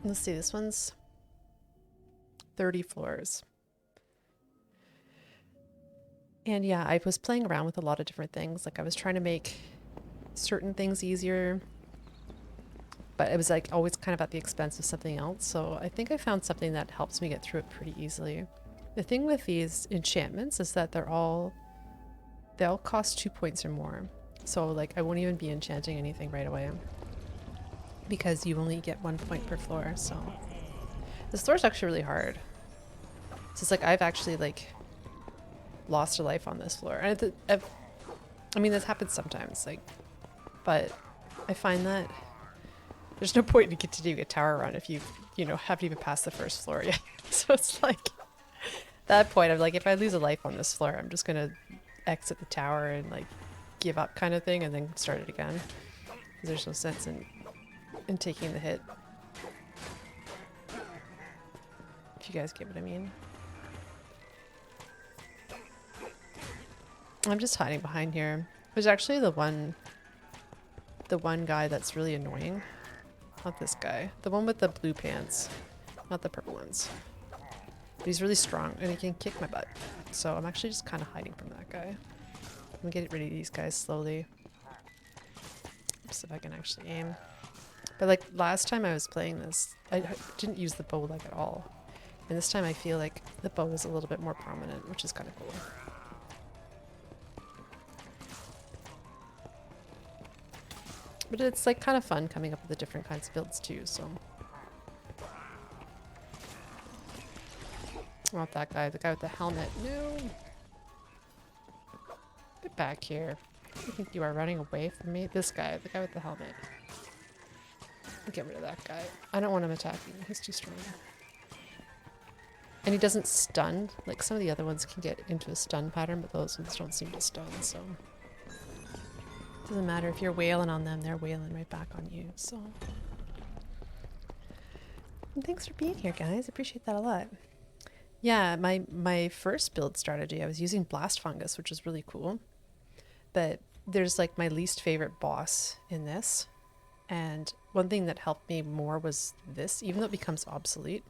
Let's see, this one's 30 floors. And yeah, I was playing around with a lot of different things. Like I was trying to make certain things easier, but it was like always kind of at the expense of something else. So I think I found something that helps me get through it pretty easily. The thing with these enchantments is that they all cost 2 points or more. So like I won't even be enchanting anything right away because you only get 1 point per floor. So this floor is actually really hard. So it's like I've actually like lost a life on this floor. And I mean, this happens sometimes, like, but I find that there's no point in continuing a tower run if you haven't even passed the first floor yet. So it's like, at that point, I'm like, if I lose a life on this floor, I'm just gonna exit the tower and like give up kind of thing and then start it again. There's no sense in taking the hit. If you guys get what I mean. I'm just hiding behind here. There's actually the one guy that's really annoying. Not this guy. The one with the blue pants. Not the purple ones. But he's really strong and he can kick my butt. So I'm actually just kind of hiding from that guy. I'm gonna get rid of these guys slowly. See if I can actually aim. But like last time I was playing this, I didn't use the bow like at all. And this time I feel like the bow is a little bit more prominent, which is kind of cool. But it's like kind of fun coming up with the different kinds of builds too, so. Not that guy, the guy with the helmet. No! Get back here. You think you are running away from me? This guy, the guy with the helmet. Get rid of that guy. I don't want him attacking me, he's too strong. And he doesn't stun. Like some of the other ones can get into a stun pattern, but those ones don't seem to stun, so. Doesn't matter if you're wailing on them, they're wailing right back on you, so. And thanks for being here, guys. Appreciate that a lot. Yeah, my first build strategy, I was using blast fungus, which was really cool. But there's like my least favorite boss in this. And one thing that helped me more was this, even though it becomes obsolete.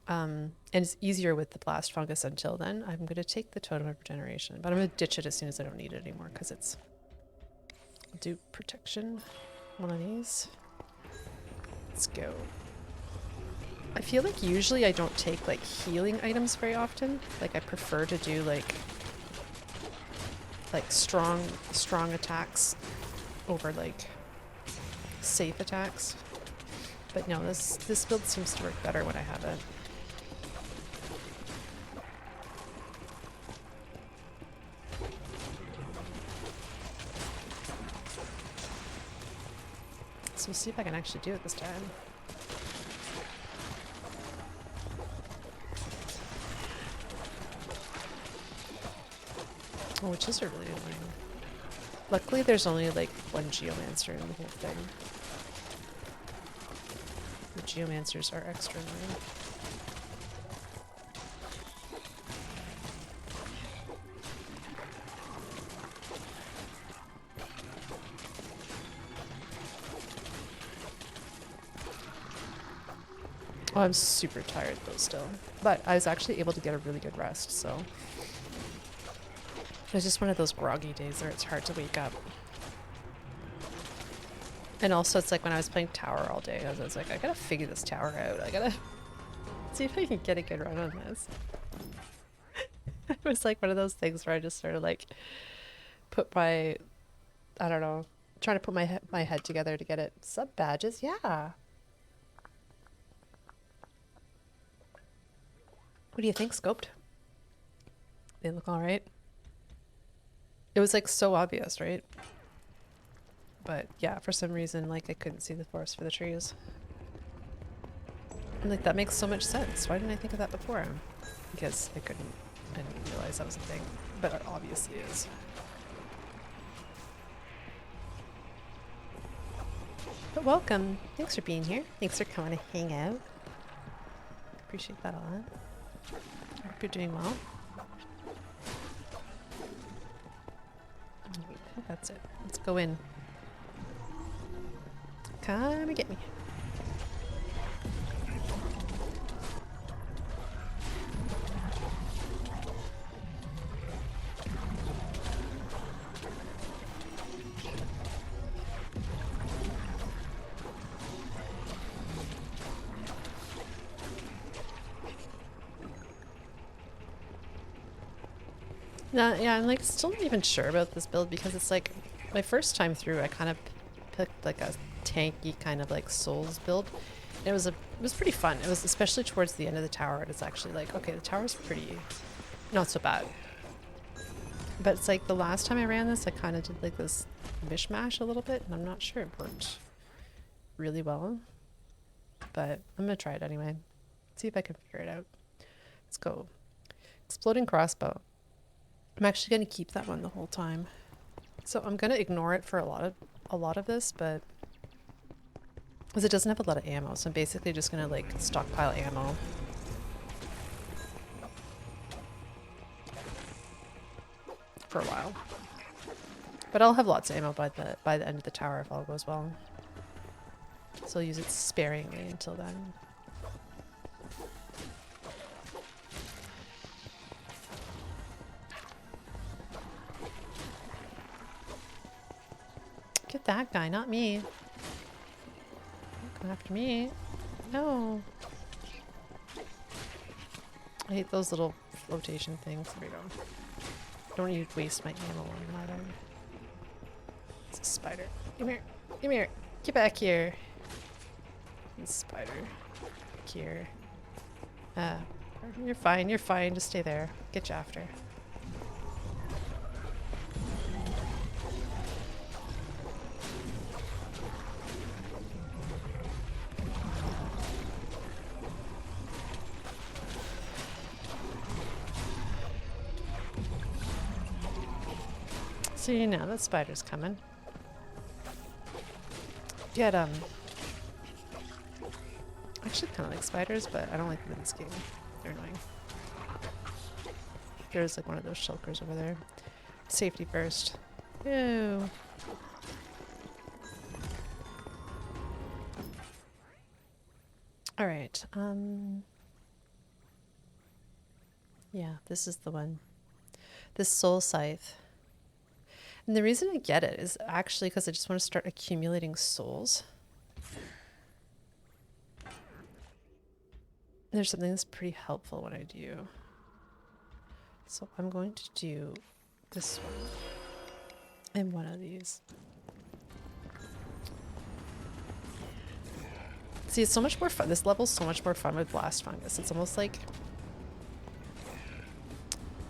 And it's easier with the blast fungus until then. I'm going to take the Totem of Regeneration, but I'm going to ditch it as soon as I don't need it anymore because it's... I'll do protection. One of these. Let's go. I feel like usually I don't take like healing items very often. Like I prefer to do like strong attacks over like safe attacks. But no, this build seems to work better when I have it. So we'll see if I can actually do it this time. Oh, witches are really annoying. Luckily there's only like one geomancer in the whole thing. The geomancers are extra annoying. Oh, I'm super tired though still. But I was actually able to get a really good rest, so. It was just one of those groggy days where it's hard to wake up. And also it's like when I was playing tower all day, I was like, I gotta figure this tower out. I gotta see if I can get a good run on this. It was like one of those things where I just sort of like put my, I don't know, trying to put my head together to get it. Sub badges, yeah. What do you think, Scoped? They look all right. It was like so obvious, right? But yeah, for some reason, like I couldn't see the forest for the trees. And like that makes so much sense. Why didn't I think of that before? Because I didn't realize that was a thing. But it obviously is. But welcome. Thanks for being here. Thanks for coming to hang out. Appreciate that a lot. I hope you're doing well. I think that's it. Let's go in. Come and get me. Yeah, I'm like still not even sure about this build because it's like my first time through I kind of picked like a tanky kind of like souls build. It was pretty fun. It was especially towards the end of the tower. It's actually like, okay, the tower's pretty not so bad. But it's like the last time I ran this I kind of did like this mishmash a little bit and I'm not sure it worked really well. But I'm gonna try it anyway. See if I can figure it out. Let's go. Exploding crossbow. I'm actually going to keep that one the whole time. So I'm going to ignore it for a lot of this, but because it doesn't have a lot of ammo, so I'm basically just going to like stockpile ammo. For a while. But I'll have lots of ammo by the end of the tower if all goes well. So I'll use it sparingly until then. Get that guy, not me. Don't come after me. No. I hate those little flotation things. There we go. Don't need to waste my ammo on that either. It's a spider. Come here. Come here. Get back here. Spider. Here. You're fine. You're fine. Just stay there. Get you after. See, now that spider's coming. Get I actually kind of like spiders, but I don't like them in this game. They're annoying. There's like one of those shulkers over there. Safety first. Ew. All right. Yeah, this is the one. This soul scythe. And the reason I get it is actually because I just want to start accumulating souls. There's something that's pretty helpful when I do. So I'm going to do this one and one of these. See, it's so much more fun. This level's so much more fun with blast fungus. It's almost like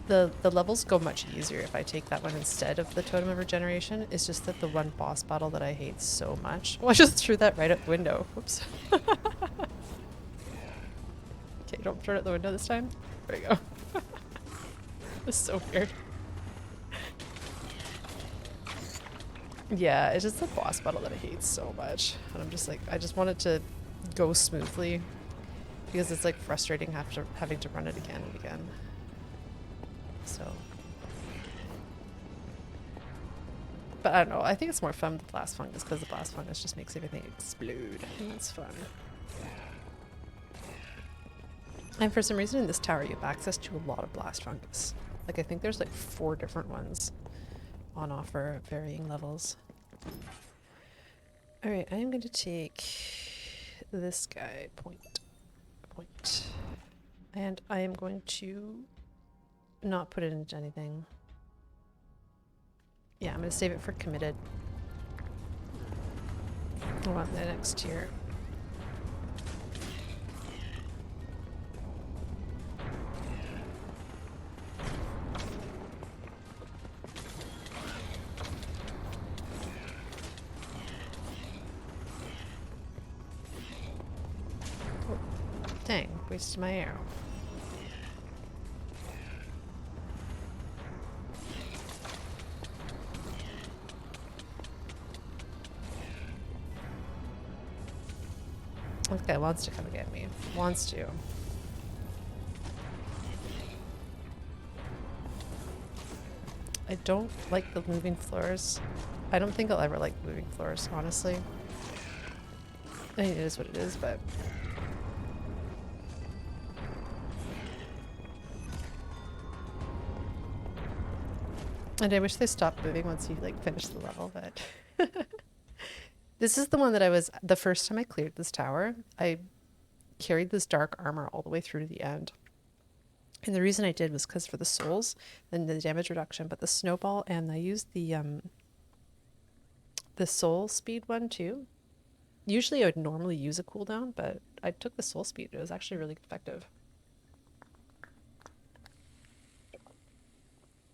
the levels go much easier if I take that one instead of the Totem of Regeneration. It's just that the one boss battle that I hate so much. Oh, I just threw that right out the window. Whoops. Okay, don't throw it out the window this time. There we go. This is so weird. Yeah, it's just the boss battle that I hate so much. And I'm just like, I just want it to go smoothly. Because it's like frustrating having to run it again and again. So. But I don't know, I think it's more fun with the blast fungus because the blast fungus just makes everything explode. And that's fun. And for some reason in this tower you have access to a lot of blast fungus. Like I think there's like 4 different ones on offer at varying levels. Alright, I am going to take this guy, point. And I am going to not put it into anything. Yeah, I'm going to save it for committed. I want the next tier. Oh, dang, wasted my arrow. This guy wants to come and get me. Wants to. I don't like the moving floors. I don't think I'll ever like moving floors, honestly. I mean, it is what it is, but... And I wish they stopped moving once you like finish the level, but... This is the one that I was, the first time I cleared this tower, I carried this dark armor all the way through to the end. And the reason I did was because for the souls and the damage reduction, but the snowball, and I used the soul speed one too. Usually I would normally use a cooldown, but I took the soul speed. It was actually really effective.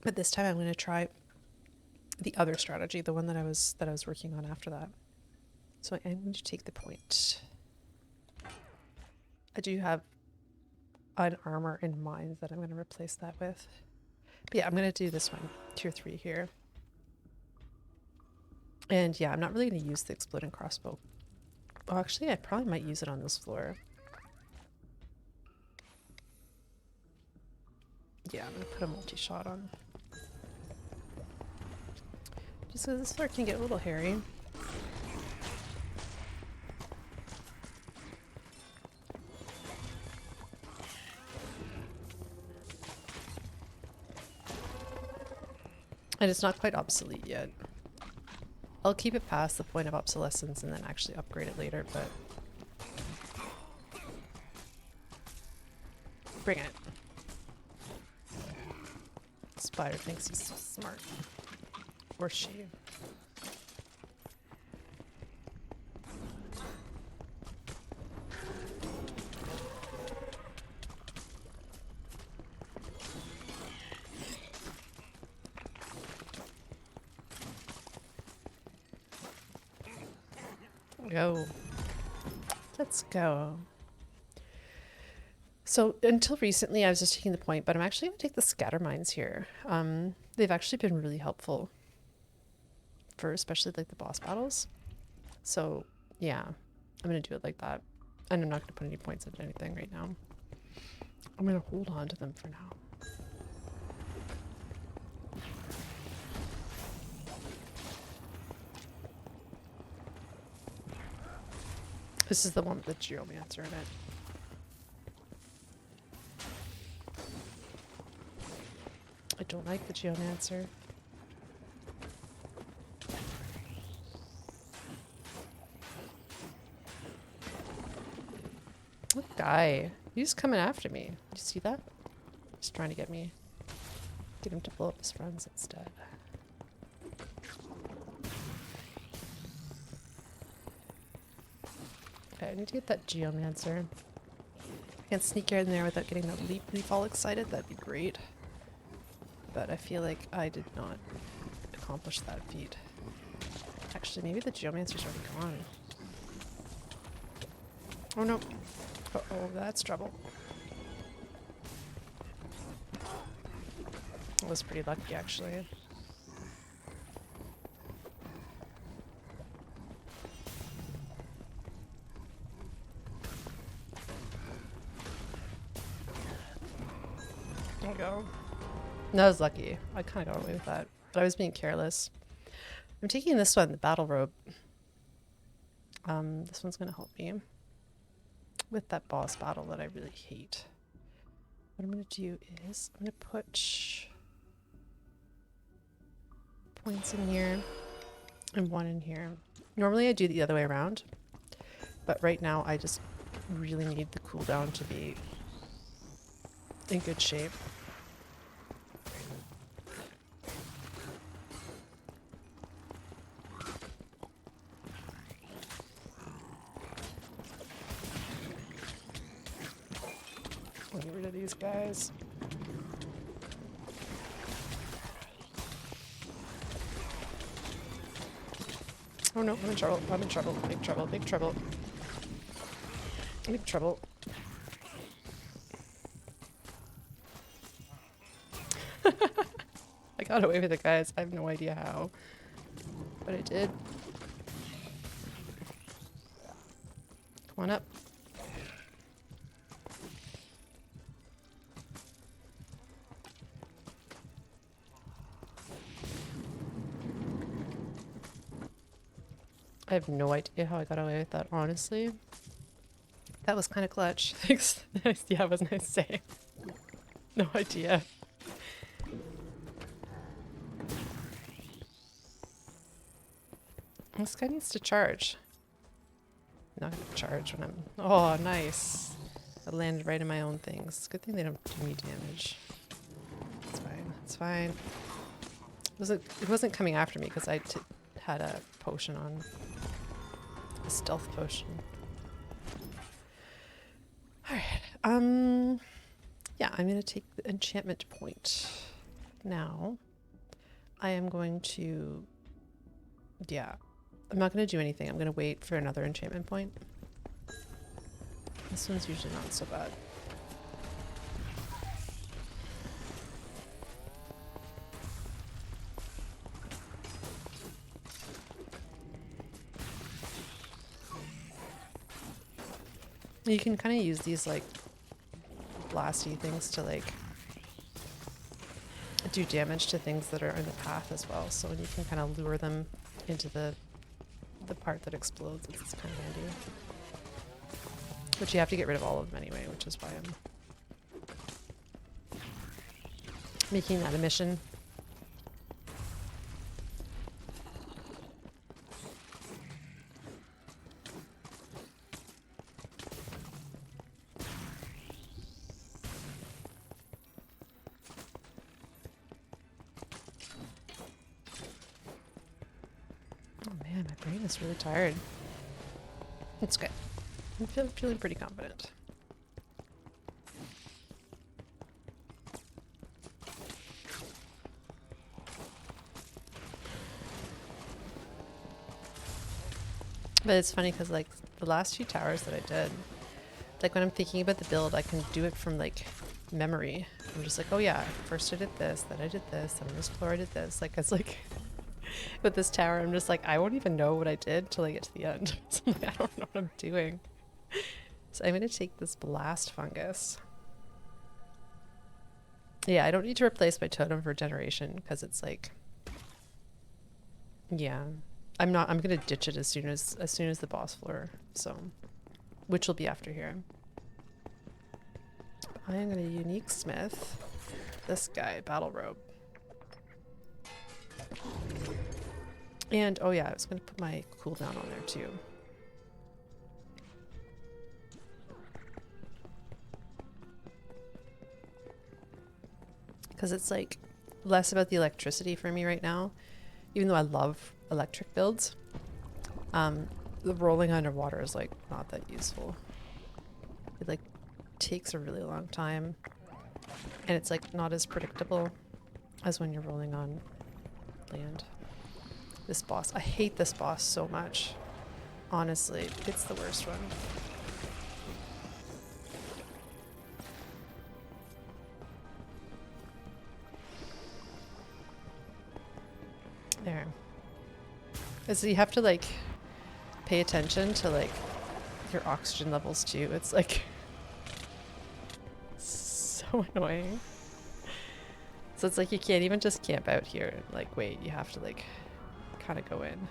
But this time I'm going to try the other strategy, the one that I was working on after that. So I'm going to take the point. I do have an armor in mind that I'm going to replace that with. But yeah, I'm going to do this one, tier 3 here. And yeah, I'm not really going to use the exploding crossbow. Oh, actually, I probably might use it on this floor. Yeah, I'm going to put a multi-shot on. Just because this floor can get a little hairy. And it's not quite obsolete yet. I'll keep it past the point of obsolescence and then actually upgrade it later, but... Bring it. Spider thinks he's so smart. Or she. Go. Let's go. So until recently I was just taking the point, but I'm actually going to take the scatter mines here. They've actually been really helpful for especially like the boss battles. So yeah, I'm going to do it like that. And I'm not going to put any points into anything right now. I'm going to hold on to them for now. This is the one with the geomancer in it. I don't like the geomancer. What guy? He's coming after me. Did you see that? He's trying to get me. Get him to blow up his friends instead. Okay, I need to get that geomancer. I can't sneak in there without getting that leaf all excited. That'd be great. But I feel like I did not accomplish that feat. Actually, maybe the geomancer's already gone. Oh no. Uh-oh, that's trouble. I was pretty lucky, actually. There we go. No, I was lucky. I kind of got away with that. But I was being careless. I'm taking this one, the battle robe. This one's going to help me with that boss battle that I really hate. What I'm going to do is I'm going to put points in here and one in here. Normally I do the other way around, but right now I just really need the cooldown to be in good shape. I'll get rid of these guys. Oh no, I'm in trouble. I'm in trouble. Big trouble. Big trouble. Big trouble. I got away with it, guys. I have no idea how. But I did. Come on up. I have no idea how I got away with that, honestly. That was kind of clutch. Thanks. Yeah, it was nice to say. No idea. This guy needs to charge. Not gonna charge when I'm... Oh, nice. I landed right in my own things. Good thing they don't do me damage. It's fine. It's fine. It wasn't coming after me because I had a potion on. A stealth potion. Alright. Yeah, I'm going to take the enchantment point. Now, I am going to... Yeah. I'm not going to do anything. I'm going to wait for another enchantment point. This one's usually not so bad. You can kind of use these like blasty things to like do damage to things that are in the path as well. So you can kind of lure them into the part that explodes. It's kind of handy. But you have to get rid of all of them anyway, which is why I'm making that a mission. It's really tired. It's good. I'm feeling pretty confident. But it's funny because like the last few towers that I did, like when I'm thinking about the build, I can do it from like memory. I'm just like, oh yeah, first I did this, then I did this, then on this floor I did this. Like it's like with this tower, I'm just like, I won't even know what I did till I get to the end. So I'm like, I don't know what I'm doing. So I'm going to take this blast fungus. Yeah, I don't need to replace my Totem of Regeneration because it's like, yeah, I'm going to ditch it as soon as the boss floor. So, which will be after here. I am going to unique smith this guy, Battle Robe. And, oh yeah, I was going to put my cooldown on there too. Because it's like less about the electricity for me right now. Even though I love electric builds, the rolling underwater is like not that useful. It like takes a really long time. And it's like not as predictable as when you're rolling on land. This boss. I hate this boss so much. Honestly, it's the worst one. There. So you have to like pay attention to like your oxygen levels too. It's like so annoying. So it's like you can't even just camp out here and like wait. You have to like kind of go in.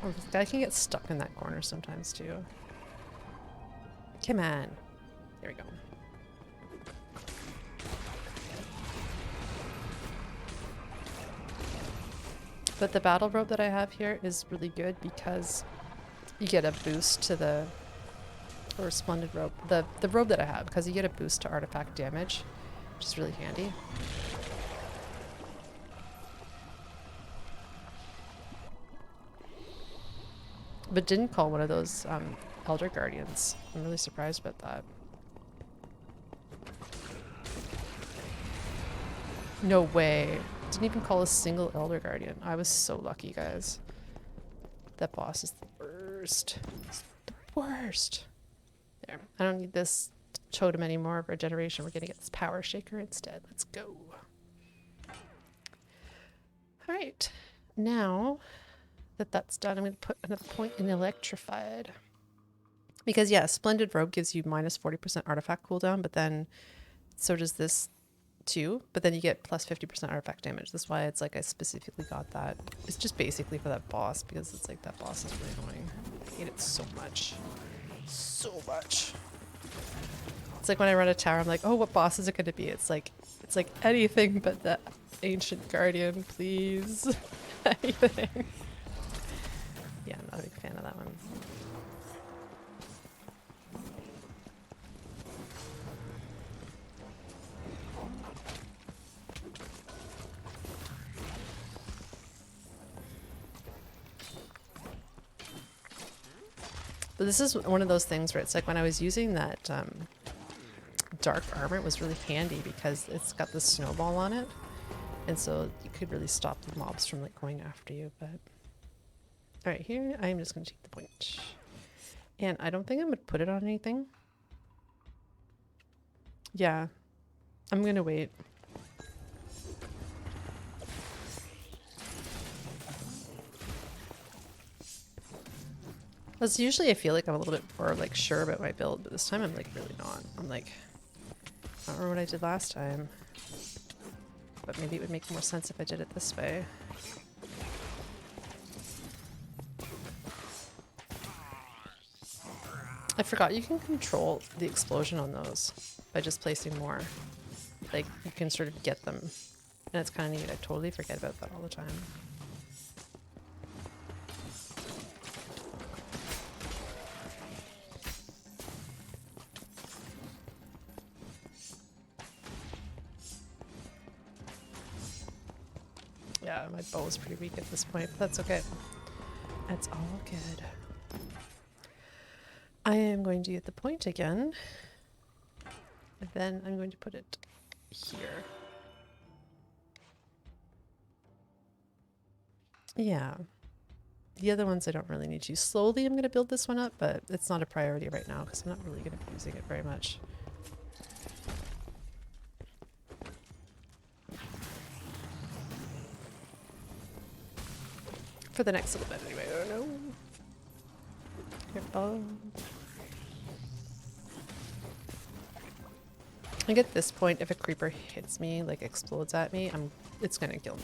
Oh, this guy can get stuck in that corner sometimes too. Come on. There we go. But the battle robe that I have here is really good because you get a boost to the, or splendid robe, the robe that I have, because you get a boost to artifact damage, which is really handy. But didn't call one of those Elder Guardians. I'm really surprised about that. No way. Didn't even call a single Elder Guardian. I was so lucky, guys. That boss is the worst. It's the worst. There. I don't need this totem anymore of regeneration. We're gonna get this power shaker instead. Let's go. Alright. Now that that's done, I'm going to put another point in electrified. Because yeah, Splendid Robe gives you minus 40% artifact cooldown, but then so does this too, but then you get plus 50% artifact damage. That's why it's like I specifically got that. It's just basically for that boss because it's like that boss is really annoying. I hate it so much. So much. It's like when I run a tower, I'm like, oh, what boss is it going to be? It's like anything but the ancient guardian, please. Anything. Yeah, I'm not a big fan of that one. But this is one of those things where it's like when I was using that dark armor, it was really handy because it's got the snowball on it. And so you could really stop the mobs from like going after you. But all right, here I'm just going to take the point. And I don't think I'm going to put it on anything. Yeah, I'm going to wait. Because usually I feel like I'm a little bit more like sure about my build, but this time I'm like really not. I'm like, I don't remember what I did last time. But maybe it would make more sense if I did it this way. I forgot you can control the explosion on those by just placing more. Like, you can sort of get them. And it's kind of neat. I totally forget about that all the time. Yeah, my bow is pretty weak at this point, but that's okay. That's all good. I am going to get the point again. And then I'm going to put it here. Yeah. The other ones I don't really need to. Slowly I'm going to build this one up, but it's not a priority right now because I'm not really going to be using it very much. For the next little bit anyway. Oh no. Here, oh. I think at this point, if a creeper hits me, like explodes at me, it's gonna kill me.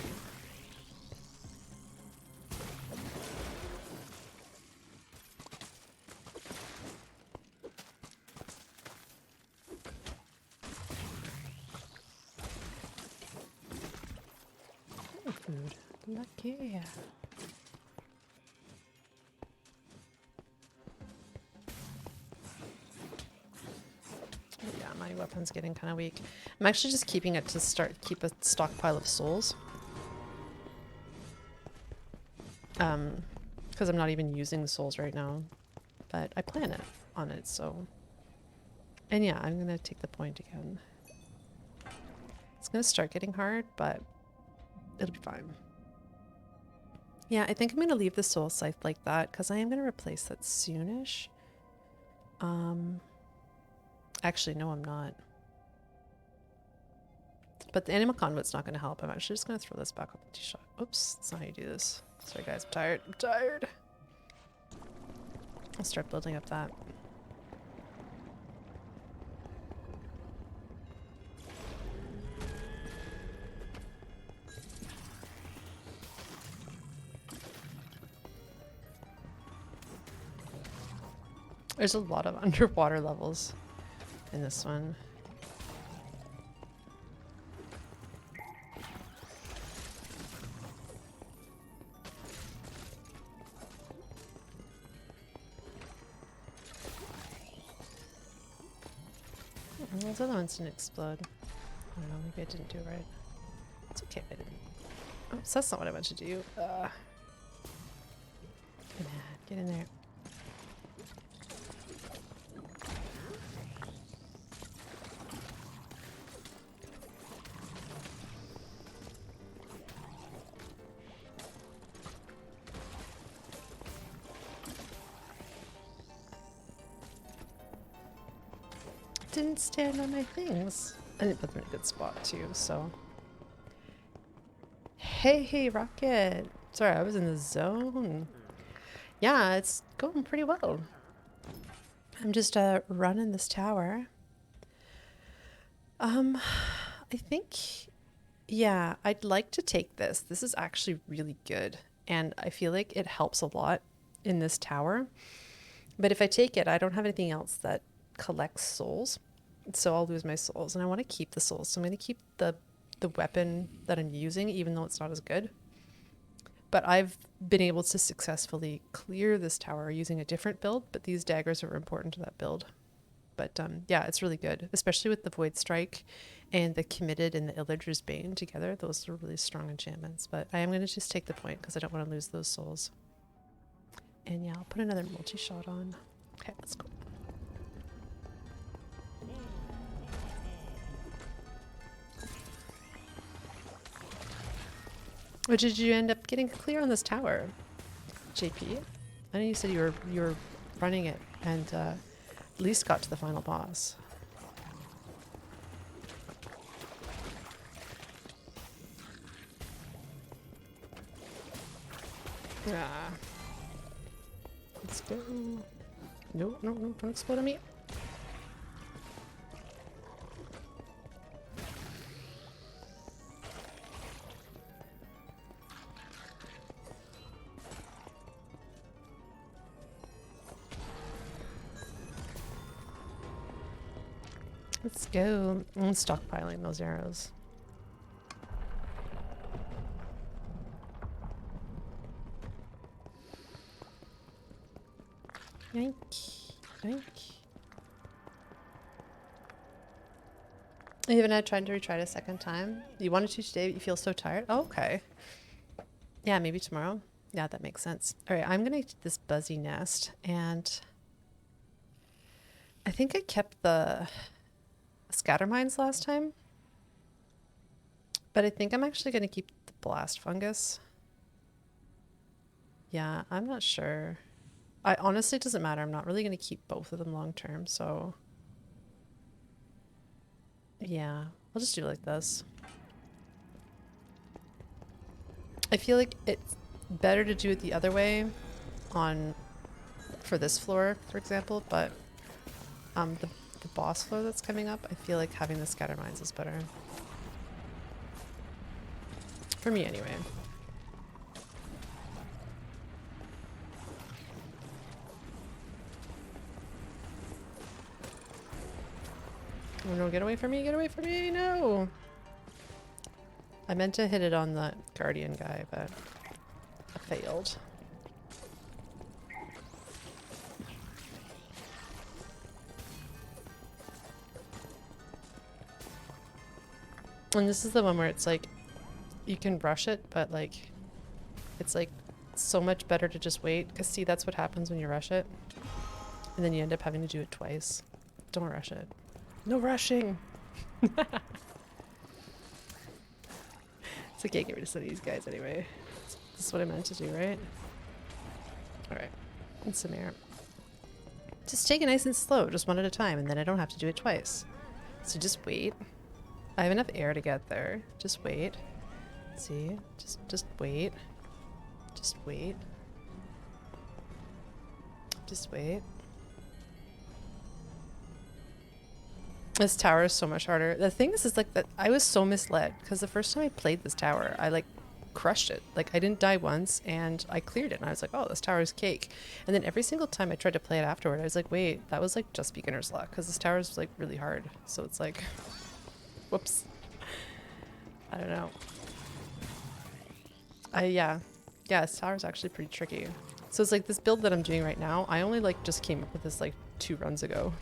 Oh, food. Lucky. Yeah, my weapon's getting kind of weak. I'm actually just keeping it to keep a stockpile of souls. Because I'm not even using the souls right now. But I plan on it, so. And yeah, I'm gonna take the point again. It's gonna start getting hard, but it'll be fine. Yeah, I think I'm gonna leave the soul scythe like that because I am gonna replace that soonish. Actually, no, I'm not. But the anima conduit's not gonna help. I'm actually just gonna throw this back on the shot. Oops, that's not how you do this. Sorry guys, I'm tired. I'm tired. I'll start building up that. There's a lot of underwater levels in this one. Those other ones didn't explode. I don't know, maybe I didn't do it right. It's okay if I didn't. Oops, that's not what I meant to do. Get in there. Didn't stand on my things. I didn't put them in a good spot too, so. Hey, Rocket. Sorry, I was in the zone. Yeah, it's going pretty well. I'm just running this tower. I think, yeah, I'd like to take this. This is actually really good. And I feel like it helps a lot in this tower. But if I take it, I don't have anything else that collects souls. So I'll lose my souls. And I want to keep the souls. So I'm going to keep the weapon that I'm using, even though it's not as good. But I've been able to successfully clear this tower using a different build. But these daggers are important to that build. But yeah, it's really good, especially with the Void Strike and the Committed and the Illager's Bane together. Those are really strong enchantments. But I am going to just take the point because I don't want to lose those souls. And yeah, I'll put another multi-shot on. Okay, let's go. Or did you end up getting clear on this tower, JP? I know you said you were running it and at least got to the final boss. Ah. Let's go. No, no, no, don't explode on me. Let's go. I'm stockpiling those arrows. Yoink. Yoink. You haven't had tried to retry it a second time? You wanted to today, but you feel so tired? Oh, okay. Yeah, maybe tomorrow. Yeah, that makes sense. All right, I'm going to get this buzzy nest, and I think I kept the scatter mines last time, but I think I'm actually going to keep the blast fungus. Yeah, I'm not sure. I honestly, it doesn't matter. I'm not really going to keep both of them long term, so yeah, I'll just do it like this. I feel like it's better to do it the other way for this floor, for example, but the boss floor that's coming up, I feel like having the scatter mines is better. For me, anyway. Oh no, get away from me, no! I meant to hit it on the guardian guy, but I failed. And this is the one where it's like, you can rush it, but like, it's like so much better to just wait. Because see, that's what happens when you rush it. And then you end up having to do it twice. Don't rush it. No rushing! It's okay, get rid of some of these guys anyway. This is what I meant to do, right? Alright. And some air. Just take it nice and slow, just one at a time, and then I don't have to do it twice. So just wait. I have enough air to get there. Just wait. See? Just wait. Just wait. Just wait. This tower is so much harder. The thing is like that I was so misled because the first time I played this tower, I like crushed it. Like I didn't die once and I cleared it and I was like, oh, this tower is cake. And then every single time I tried to play it afterward, I was like, wait, that was like just beginner's luck because this tower is like really hard. So it's like, whoops. I don't know. Yeah, this tower is actually pretty tricky. So it's like this build that I'm doing right now, I only like just came up with this like 2 runs ago.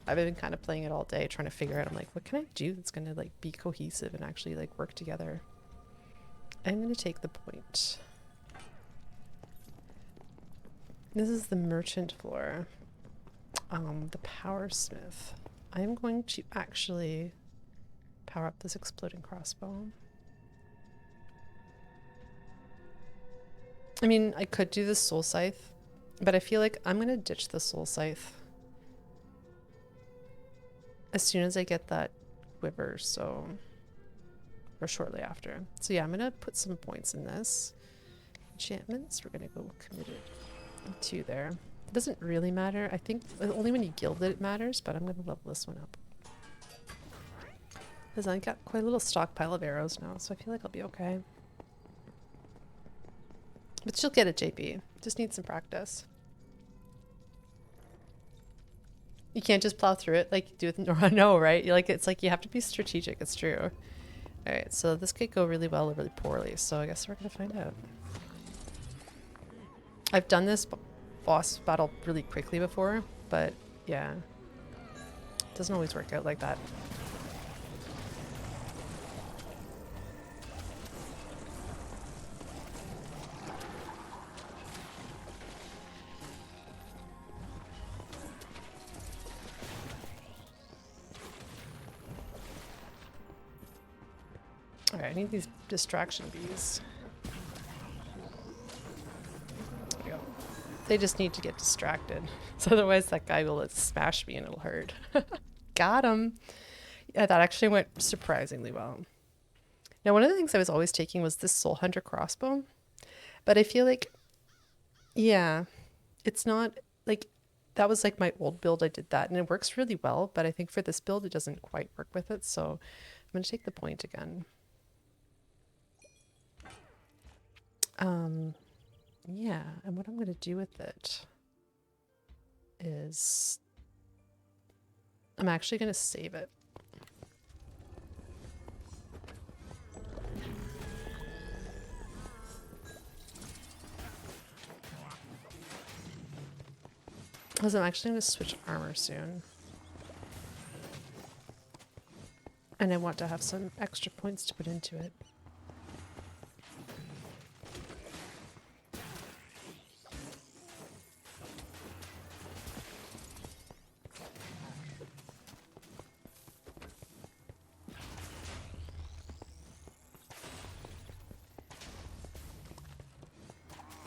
I've been kind of playing it all day, trying to figure out, I'm like, what can I do that's going to like be cohesive and actually like work together? I'm going to take the point. This is the merchant floor. The power smith. I'm going to actually power up this exploding crossbow. I mean, I could do this soul scythe, but I feel like I'm going to ditch the soul scythe as soon as I get that quiver, so, or shortly after. So yeah, I'm gonna put some points in this. Enchantments, we're gonna go committed 2 there. It doesn't really matter. I think only when you gild it, it matters, but I'm gonna level this one up. Because I got quite a little stockpile of arrows now, so I feel like I'll be okay. But you'll get it, JP. Just need some practice. You can't just plow through it like you do with Nora. No, right? It's like you have to be strategic. It's true. Alright, so this could go really well or really poorly, so I guess we're gonna find out. I've done this boss battle really quickly before, but yeah. It doesn't always work out like that. Alright, I need these distraction bees. There we go. They just need to get distracted. So otherwise that guy will smash me and it'll hurt. Got him! Yeah, that actually went surprisingly well. Now, one of the things I was always taking was this Soul Hunter crossbow. But I feel like, yeah, it's not, like, that was like my old build, I did that. And it works really well, but I think for this build, it doesn't quite work with it. So I'm going to take the point again. Yeah, and what I'm going to do with it is I'm actually going to save it. Because I'm actually going to switch armor soon. And I want to have some extra points to put into it.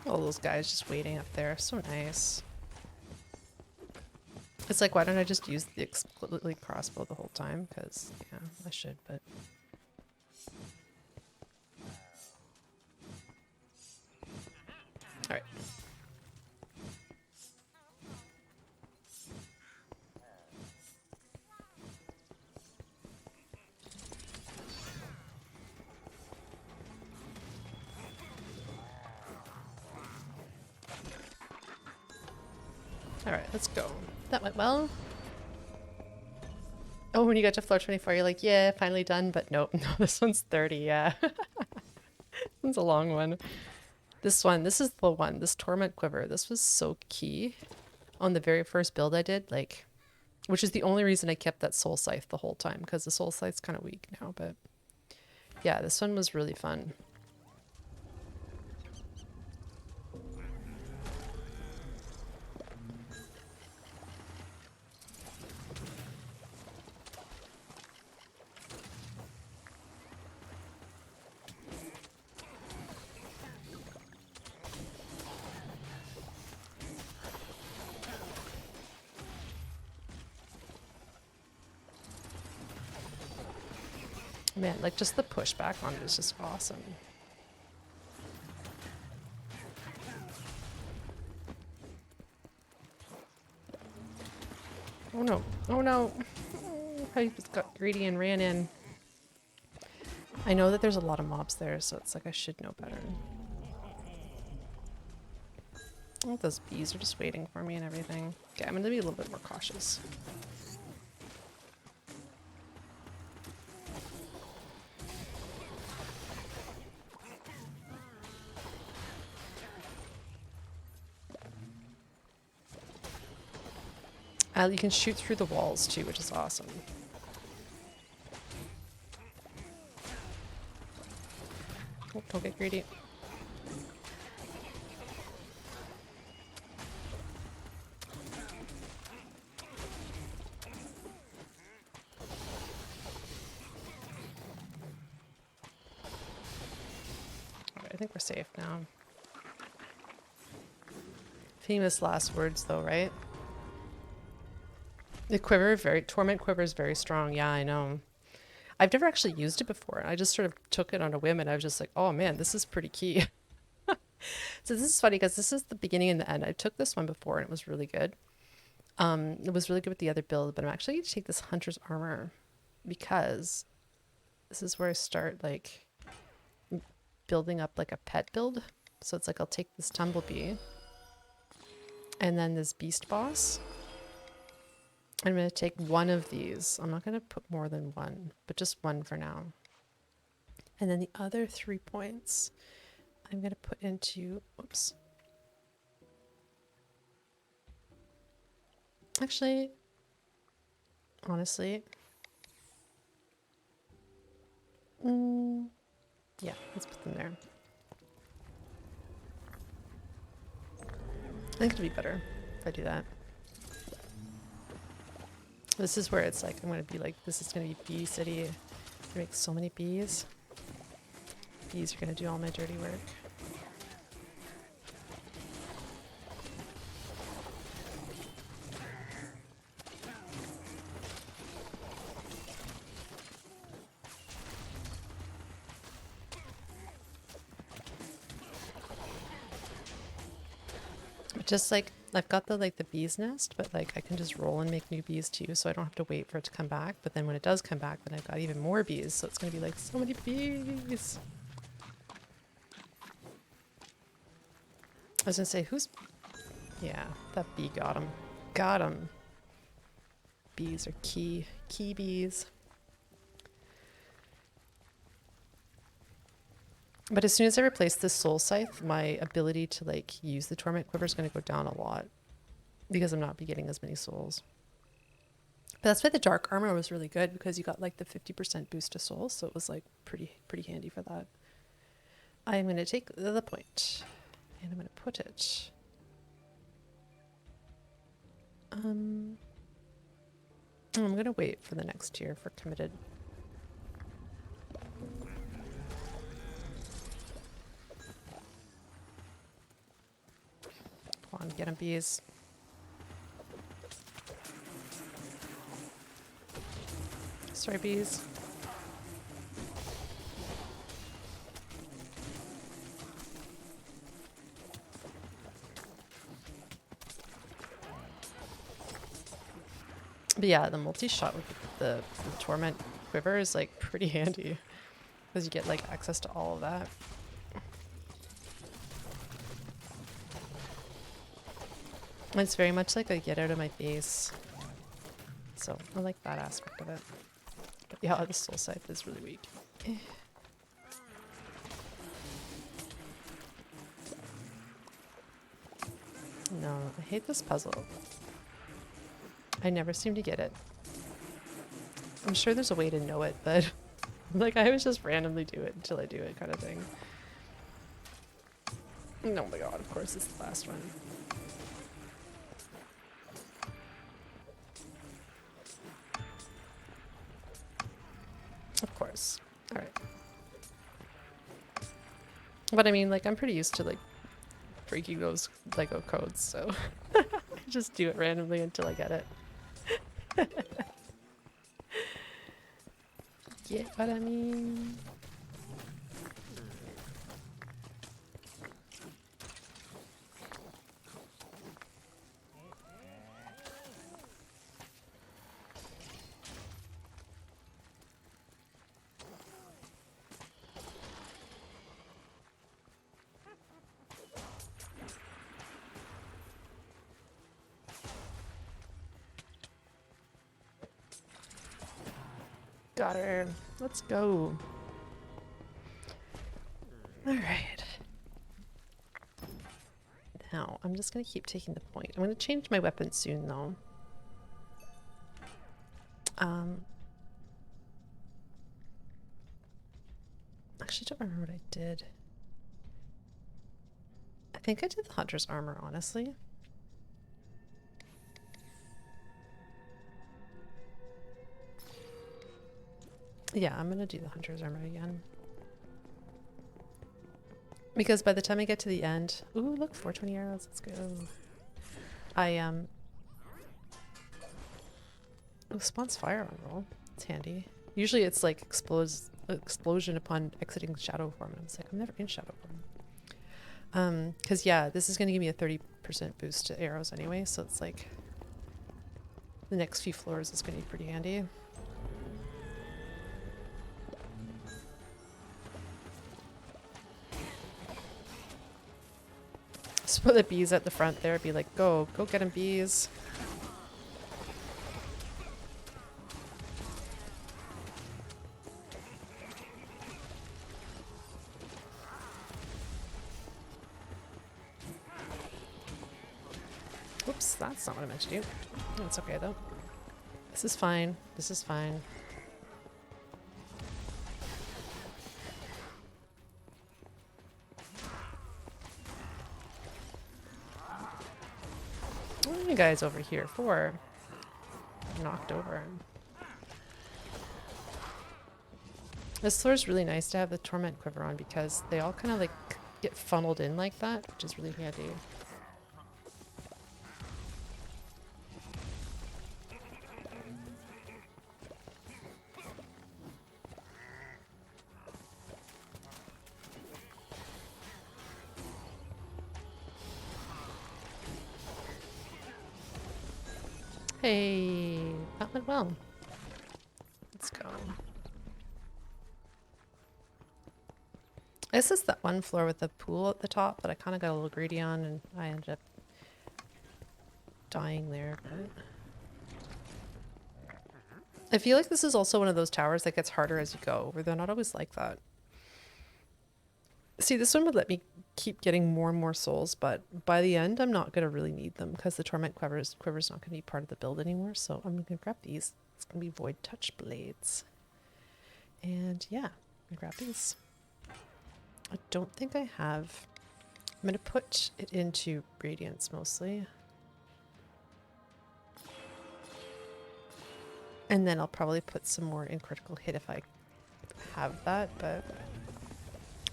All those guys just waiting up there. So nice. It's like, why don't I just use the explicitly crossbow the whole time? Because, yeah, I should, but... Alright. Alright, let's go. That went well. Oh, when you get to floor 24, you're like, yeah, finally done. But nope, no, this one's 30, yeah. This one's a long one. This one, this is the one, this Torment Quiver. This was so key on the very first build I did, like, which is the only reason I kept that Soul Scythe the whole time, because the Soul Scythe's kind of weak now, but yeah, this one was really fun. Man, like just the pushback on it is just awesome. Oh no, oh no. I just got greedy and ran in. I know that there's a lot of mobs there, so it's like I should know better. Oh, those bees are just waiting for me and everything. Okay, I'm gonna be a little bit more cautious. You can shoot through the walls too, which is awesome. Oh, don't get greedy. Alright, I think we're safe now. Famous last words though, right? The quiver, Torment Quiver is very strong. Yeah, I know. I've never actually used it before. I just sort of took it on a whim and I was just like, oh man, this is pretty key. So this is funny because this is the beginning and the end. I took this one before and it was really good. It was really good with the other build, but I'm actually going to take this Hunter's Armor because This is where I start like building up like a pet build. So it's like I'll take this tumblebee and then this beast boss. I'm going to take one of these. I'm not going to put more than one, but just one for now. And then the other 3 points I'm going to put into, whoops. Actually, honestly, yeah, let's put them there. I think it'll be better if I do that. This is where it's like, I'm going to be like, this is going to be bee city. I make so many bees. Bees are going to do all my dirty work. Just like, I've got the like the bee's nest, but like I can just roll and make new bees too, so I don't have to wait for it to come back. But then when it does come back, then I've got even more bees, so it's gonna be like so many bees. I was gonna say, who's... Yeah, that bee got him. Got him. Bees are key. Key bees. But as soon as I replace this soul scythe, my ability to like use the torment quiver is going to go down a lot because I'm not be getting as many souls. But that's why the dark armor was really good, because you got like the 50% boost to souls, so it was like pretty handy for that. I'm going to take the point and I'm going to put it. I'm going to wait for the next tier for committed. Come on, get them, bees. Sorry, bees. But yeah, the multi-shot with the torment quiver is like pretty handy, because you get like access to all of that. It's very much like a get out of my face. So I like that aspect of it. But yeah, the soul scythe is really weak. No, I hate this puzzle. I never seem to get it. I'm sure there's a way to know it, but like I always just randomly do it until I do it kind of thing. Oh my god, of course it's the last one. Of course. Alright. But I mean, like, I'm pretty used to, like, breaking those Lego codes, so I just do it randomly until I get it. Get what I mean? Got her. Let's go. All right. Now, I'm just going to keep taking the point. I'm going to change my weapon soon, though. Actually, I don't remember what I did. I think I did the hunter's armor, honestly. Yeah, I'm gonna do the hunter's armor again. Because by the time I get to the end... Ooh, look, 420 arrows, let's go. Oh, spawns fire on roll. It's handy. Usually it's like explosion upon exiting shadow form. And I was like, I'm never in shadow form. Because yeah, this is gonna give me a 30% boost to arrows anyway, so it's like... The next few floors is gonna be pretty handy. Just put the bees at the front there, be like, go get them, bees. Oops, that's not what I meant to do. That's okay though. This is fine. This is fine. What are you guys over here for? Knocked over. This floor is really nice to have the torment quiver on because they all kind of like get funneled in like that, which is really handy. Hey, that went well. Let's go. This is that one floor with the pool at the top that I kind of got a little greedy on and I ended up dying there. But I feel like this is also one of those towers that gets harder as you go, where they're not always like that. See, this one would let me keep getting more and more souls, but by the end, I'm not going to really need them because the Torment Quiver's not going to be part of the build anymore. So I'm going to grab these. It's going to be Void Touch Blades. And yeah, I'm going to grab these. I don't think I have... I'm going to put it into Radiance mostly. And then I'll probably put some more in Critical Hit if I have that, but...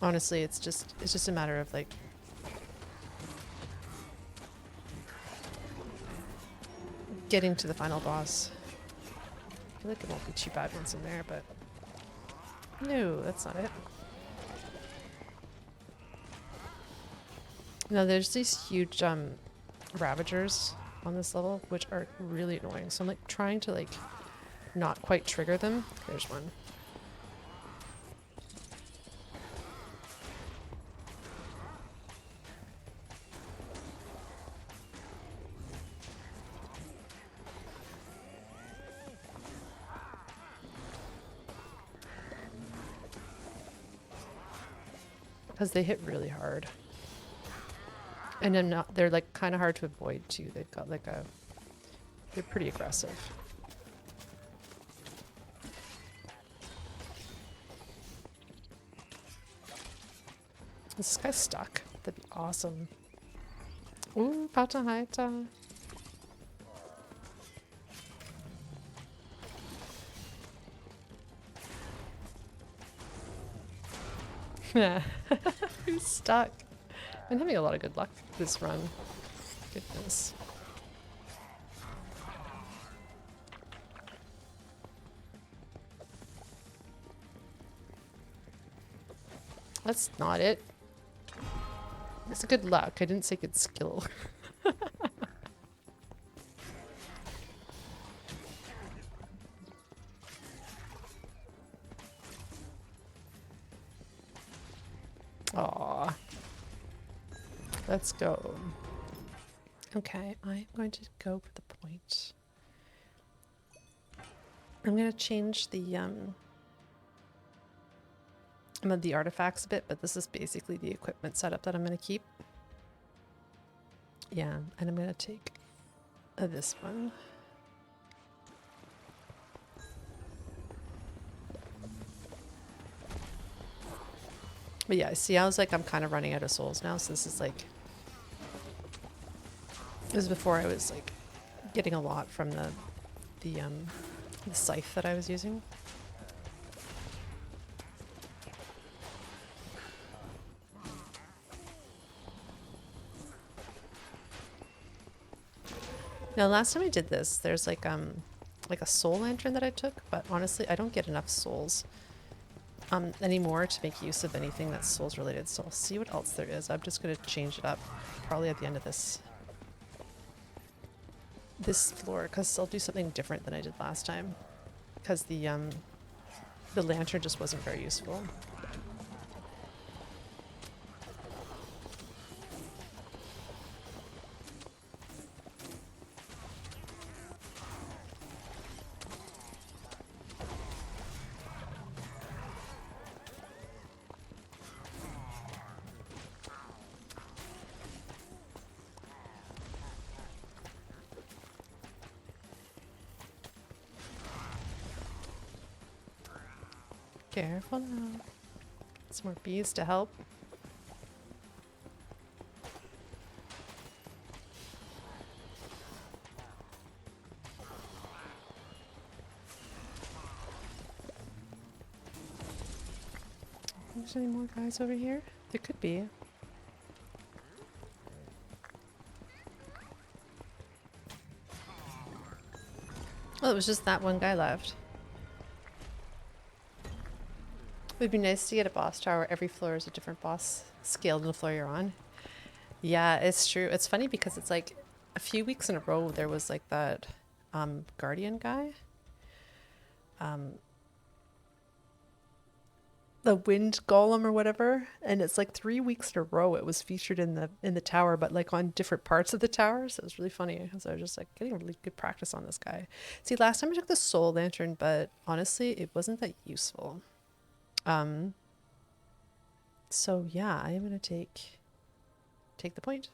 honestly, it's just a matter of like getting to the final boss. I feel like it won't be too bad once in there, but no, that's not it. Now there's these huge ravagers on this level, which are really annoying. So I'm like trying to like not quite trigger them. There's one. Because they hit really hard. And then they're like kind of hard to avoid too. They've got like they're pretty aggressive. This guy's stuck. That'd be awesome. Ooh, Pata Haita. Yeah. Who's stuck? I'm having a lot of good luck this run. Goodness. That's not it. It's good luck. I didn't say good skill. Aw. Let's go. Okay, I'm going to go for the point. I'm going to change the artifacts a bit, but this is basically the equipment setup that I'm going to keep. Yeah, and I'm going to take this one. But yeah, see, I was like, I'm kind of running out of souls now, so this is like... This is before I was like getting a lot from the Scythe that I was using. Now, last time I did this, there's like a soul lantern that I took, but honestly, I don't get enough souls anymore to make use of anything that's souls related. So I'll see what else there is. I'm just gonna change it up probably at the end of this floor, because I'll do something different than I did last time, because the lantern just wasn't very useful. Careful now. Some more bees to help. There's any more guys over here? There could be. Oh, it was just that one guy left. It would be nice to get a boss tower where every floor is a different boss scaled in the floor you're on. Yeah, it's true. It's funny because it's like a few weeks in a row there was like that guardian guy. The wind golem or whatever, and it's like 3 weeks in a row it was featured in the tower, but like on different parts of the tower, so it was really funny. So I was just like getting really good practice on this guy. See, last time I took the soul lantern, but honestly it wasn't that useful. So yeah, I am gonna take the point.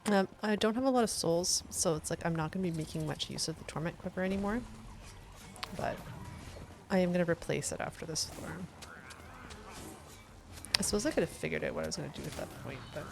I don't have a lot of souls, so it's like I'm not gonna be making much use of the torment quiver anymore, but I am going to replace it after this floor. I suppose I could have figured out what I was going to do at that point, but...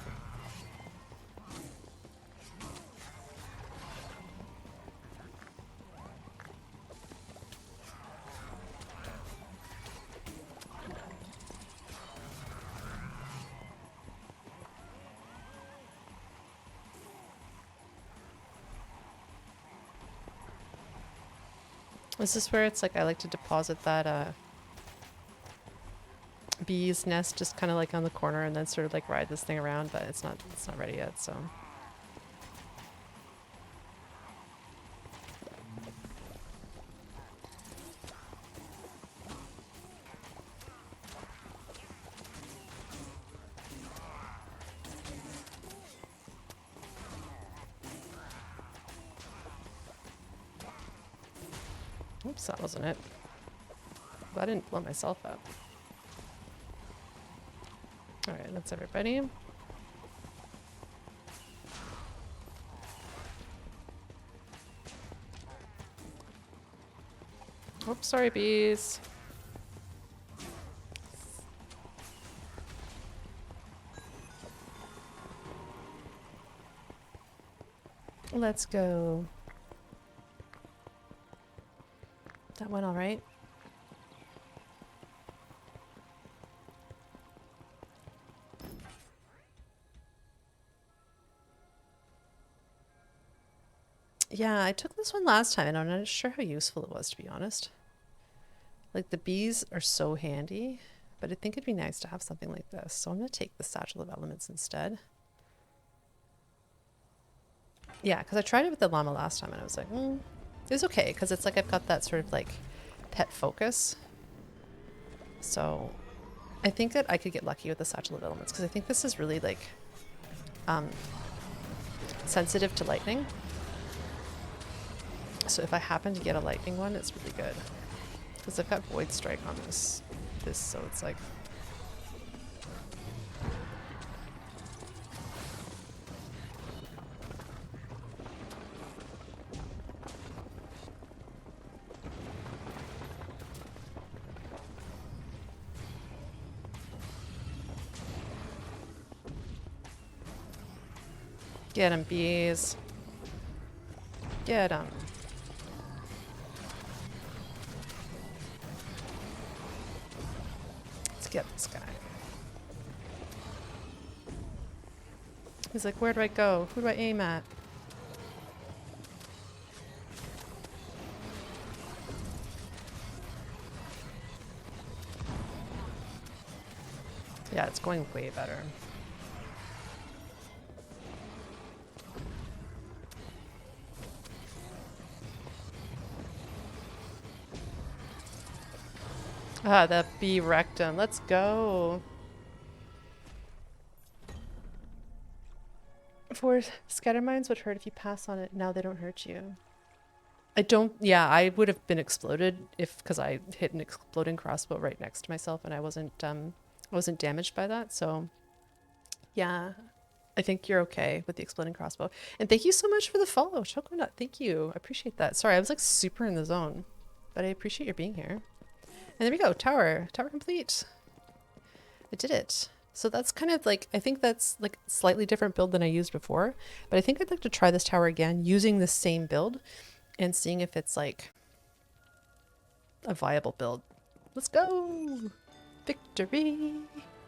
Is this where it's like I like to deposit that bee's nest just kind of like on the corner and then sort of like ride this thing around, but it's not ready yet, so. Oops, that wasn't it. But I didn't blow myself up. Alright, that's everybody. Oops, sorry, bees. Let's go. That went all right. Yeah, I took this one last time and I'm not sure how useful it was, to be honest. Like, the bees are so handy, but I think it'd be nice to have something like this. So I'm going to take the Satchel of Elements instead. Yeah, because I tried it with the llama last time and I was like, it was okay, because it's like I've got that sort of like pet focus. So I think that I could get lucky with the Satchel of Elements, because I think this is really like sensitive to lightning. So if I happen to get a lightning one, it's really good. Because I've got Void Strike on this, so it's like... Get 'em, bees. Get 'em. Let's get this guy. He's like, where do I go? Who do I aim at? Yeah, it's going way better. Ah, that bee wrecked him. Let's go. For scatter mines would hurt if you pass on it. Now they don't hurt you. I don't... Yeah, I would have been exploded because I hit an exploding crossbow right next to myself and I wasn't damaged by that. So, yeah, I think you're okay with the exploding crossbow. And thank you so much for the follow, Choconut. Thank you. I appreciate that. Sorry, I was like super in the zone. but I appreciate your being here. And there we go, tower complete. I did it. So that's kind of like, I think that's like slightly different build than I used before, but I think I'd like to try this tower again using the same build and seeing if it's like a viable build. Let's go! Victory!